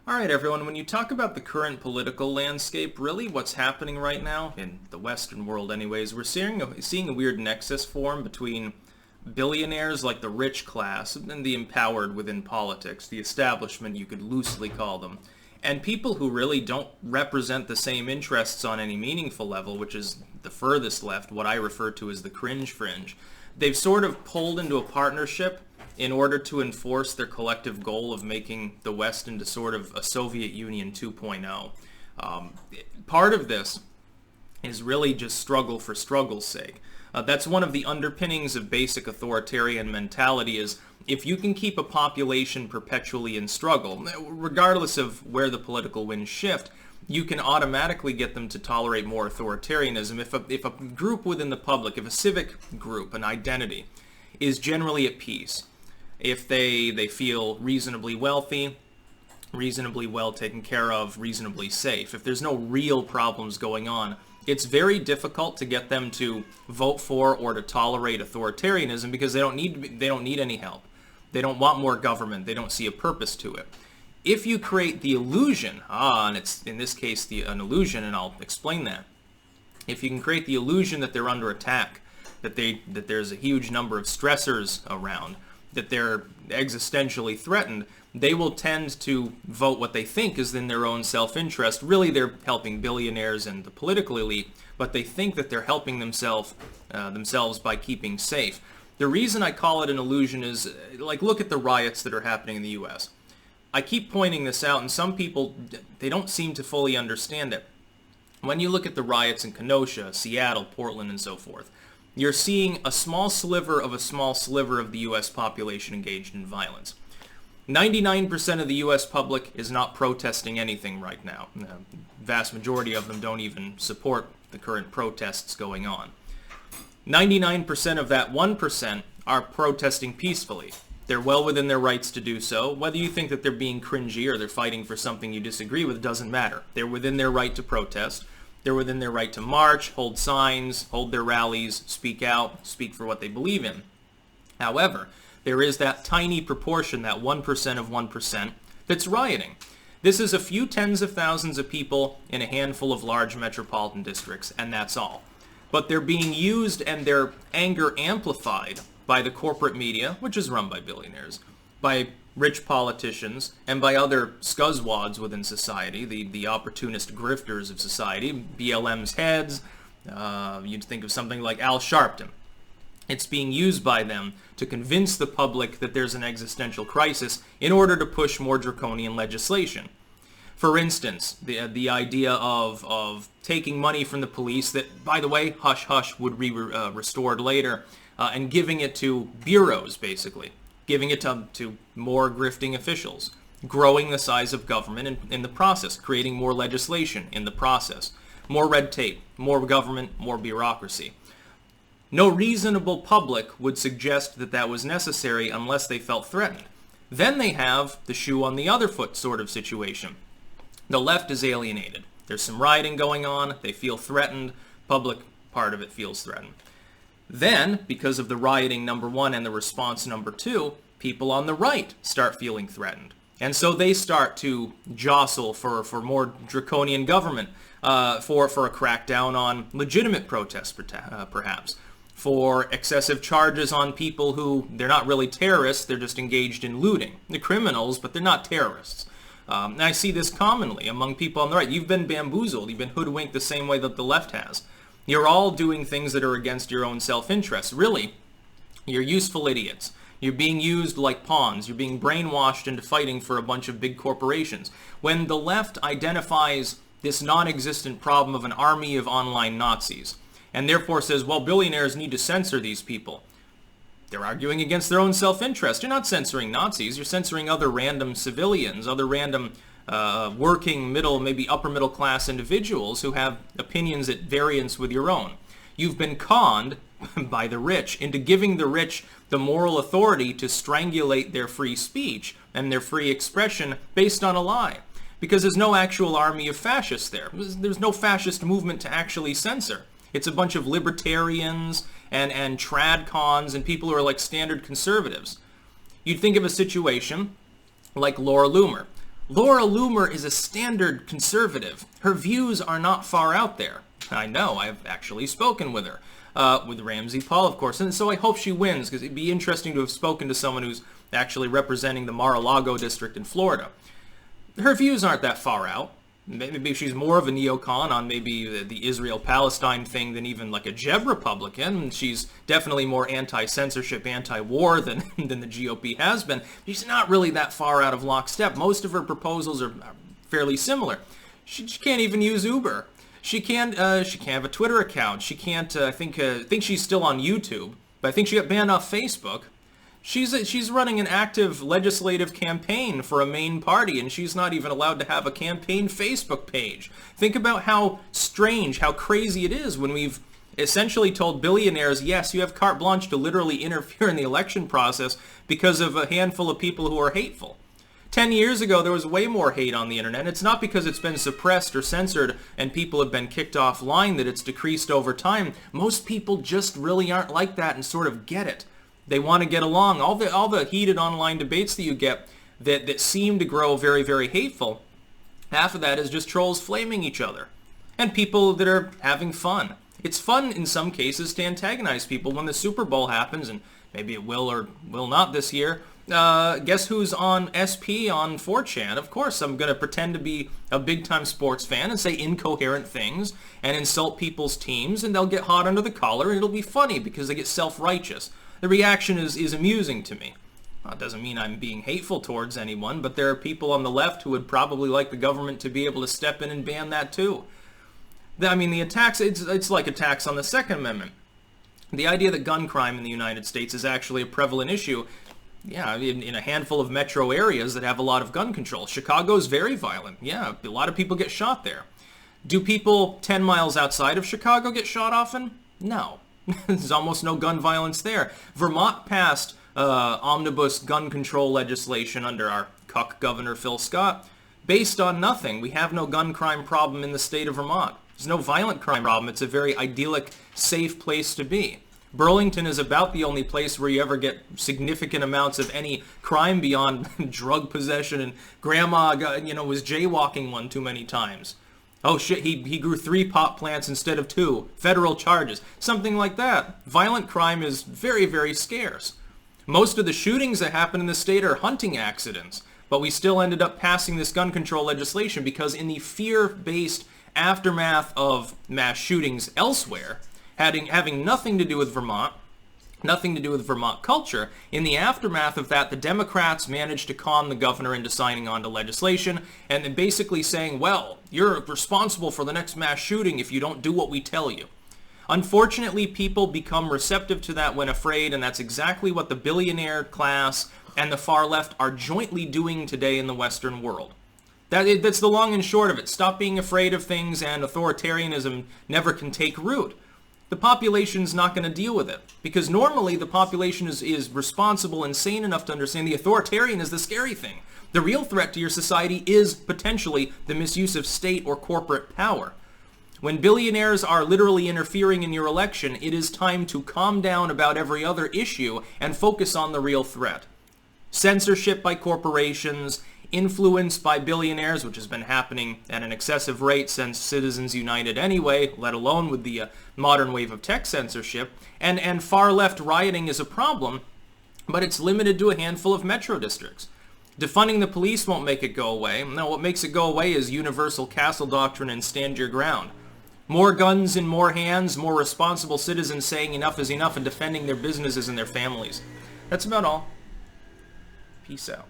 All right, everyone, when you talk about the current political landscape, really what's happening right now, in the Western world anyways, we're seeing a weird nexus form between billionaires like the rich class and the empowered within politics, the establishment you could loosely call them, and people who really don't represent the same interests on any meaningful level, which is the furthest left, what I refer to as the cringe fringe. They've sort of pulled into a partnership in order to enforce their collective goal of making the West into sort of a Soviet Union 2.0. Part of this is really just struggle for struggle's sake. That's one of the underpinnings of basic authoritarian mentality is if you can keep a population perpetually in struggle, regardless of where the political winds shift, you can automatically get them to tolerate more authoritarianism. If a group within the public, if a civic group, an identity, is generally at peace, if they feel reasonably wealthy, reasonably well taken care of, reasonably safe, if there's no real problems going on, it's very difficult to get them to vote for or to tolerate authoritarianism because they don't need any help. They don't want more government. They don't see a purpose to it. If you create the illusion, and it's in this case an illusion, and I'll explain that. If you can create the illusion that they're under attack, that there's a huge number of stressors around, that they're existentially threatened, they will tend to vote what they think is in their own self-interest. Really, they're helping billionaires and the political elite, but they think that they're helping themselves by keeping safe. The reason I call it an illusion is, look at the riots that are happening in the U.S. I keep pointing this out, and some people, they don't seem to fully understand it. When you look at the riots in Kenosha, Seattle, Portland, and so forth, you're seeing a small sliver of the U.S. population engaged in violence. 99% of the U.S. public is not protesting anything right now. The vast majority of them don't even support the current protests going on. 99% of that 1% are protesting peacefully. They're well within their rights to do so. Whether you think that they're being cringy or they're fighting for something you disagree with doesn't matter. They're within their right to protest. They're within their right to march, hold signs, hold their rallies, speak out, speak for what they believe in. However, there is that tiny proportion, that 1% of 1%, that's rioting. This is a few tens of thousands of people in a handful of large metropolitan districts, and that's all. But they're being used and their anger amplified by the corporate media, which is run by billionaires, by rich politicians, and by other scuzzwads within society, the opportunist grifters of society, BLM's heads. You'd think of something like Al Sharpton. It's being used by them to convince the public that there's an existential crisis in order to push more draconian legislation. For instance, the idea of taking money from the police that, by the way, hush hush, would be restored later, and giving it to bureaus, basically. Giving it to more grifting officials, growing the size of government in the process, creating more legislation in the process, more red tape, more government, more bureaucracy. No reasonable public would suggest that that was necessary unless they felt threatened. Then they have the shoe on the other foot sort of situation. The left is alienated. There's some rioting going on. They feel threatened. Public part of it feels threatened. Then, because of the rioting, number one, and the response, number two, people on the right start feeling threatened. And so they start to jostle for more draconian government, for a crackdown on legitimate protests, perhaps, for excessive charges on people who, they're not really terrorists, they're just engaged in looting. They're criminals, but they're not terrorists. And I see this commonly among people on the right. You've been bamboozled, you've been hoodwinked the same way that the left has. You're all doing things that are against your own self-interest. Really, you're useful idiots. You're being used like pawns. You're being brainwashed into fighting for a bunch of big corporations. When the left identifies this non-existent problem of an army of online Nazis, and therefore says, well, billionaires need to censor these people, they're arguing against their own self-interest. You're not censoring Nazis. You're censoring other random civilians, other random working middle, maybe upper middle class individuals who have opinions at variance with your own. You've been conned by the rich into giving the rich the moral authority to strangulate their free speech and their free expression based on a lie. Because there's no actual army of fascists there. There's no fascist movement to actually censor. It's a bunch of libertarians and trad cons and people who are like standard conservatives. You'd think of a situation like Laura Loomer. Laura Loomer is a standard conservative. Her views are not far out there. I know, I've actually spoken with her. With Ramsey Paul, of course. And so I hope she wins, because it'd be interesting to have spoken to someone who's actually representing the Mar-a-Lago district in Florida. Her views aren't that far out. Maybe she's more of a neocon on maybe the Israel-Palestine thing than even like a Jeb Republican. She's definitely more anti-censorship, anti-war than the GOP has been. She's not really that far out of lockstep. Most of her proposals are fairly similar. She can't even use Uber. She can't have a Twitter account. She can't. I think she's still on YouTube, but I think she got banned off Facebook. She's running an active legislative campaign for a main party, and she's not even allowed to have a campaign Facebook page. Think about how strange, how crazy it is when we've essentially told billionaires, yes, you have carte blanche to literally interfere in the election process because of a handful of people who are hateful. 10 years ago, there was way more hate on the internet. It's not because it's been suppressed or censored and people have been kicked offline that it's decreased over time. Most people just really aren't like that and sort of get it. They want to get along. All the heated online debates that you get that seem to grow very, very hateful, half of that is just trolls flaming each other. And people that are having fun. It's fun in some cases to antagonize people. When the Super Bowl happens, and maybe it will or will not this year, guess who's on SP on 4chan? Of course, I'm going to pretend to be a big-time sports fan and say incoherent things and insult people's teams, and they'll get hot under the collar, and it'll be funny because they get self-righteous. The reaction is amusing to me. Well, it doesn't mean I'm being hateful towards anyone, but there are people on the left who would probably like the government to be able to step in and ban that too. I mean, the attacks, it's like attacks on the Second Amendment. The idea that gun crime in the United States is actually a prevalent issue, yeah, in a handful of metro areas that have a lot of gun control. Chicago's very violent. Yeah, a lot of people get shot there. Do people 10 miles outside of Chicago get shot often? No. There's almost no gun violence there. Vermont passed omnibus gun control legislation under our cuck Governor Phil Scott based on nothing. We have no gun crime problem in the state of Vermont. There's no violent crime problem. It's a very idyllic, safe place to be. Burlington is about the only place where you ever get significant amounts of any crime beyond drug possession, and grandma was jaywalking one too many times. Oh shit, he grew 3 pot plants instead of 2. Federal charges. Something like that. Violent crime is very, very scarce. Most of the shootings that happen in the state are hunting accidents, but we still ended up passing this gun control legislation because in the fear-based aftermath of mass shootings elsewhere, having nothing to do with Vermont, nothing to do with Vermont culture, in the aftermath of that, the Democrats managed to con the governor into signing on to legislation and then basically saying, well, you're responsible for the next mass shooting if you don't do what we tell you. Unfortunately, people become receptive to that when afraid, and that's exactly what the billionaire class and the far left are jointly doing today in the Western world. That's the long and short of it. Stop being afraid of things, and authoritarianism never can take root. The population's not going to deal with it, because normally the population is responsible and sane enough to understand the authoritarian is the scary thing. The real threat to your society is potentially the misuse of state or corporate power. When billionaires are literally interfering in your election, it is time to calm down about every other issue and focus on the real threat. Censorship by corporations, influence by billionaires, which has been happening at an excessive rate since Citizens United anyway, let alone with the modern wave of tech censorship, and far-left rioting is a problem, but it's limited to a handful of metro districts. Defunding the police won't make it go away. No, what makes it go away is universal castle doctrine and stand your ground. More guns in more hands, more responsible citizens saying enough is enough and defending their businesses and their families. That's about all. Peace out.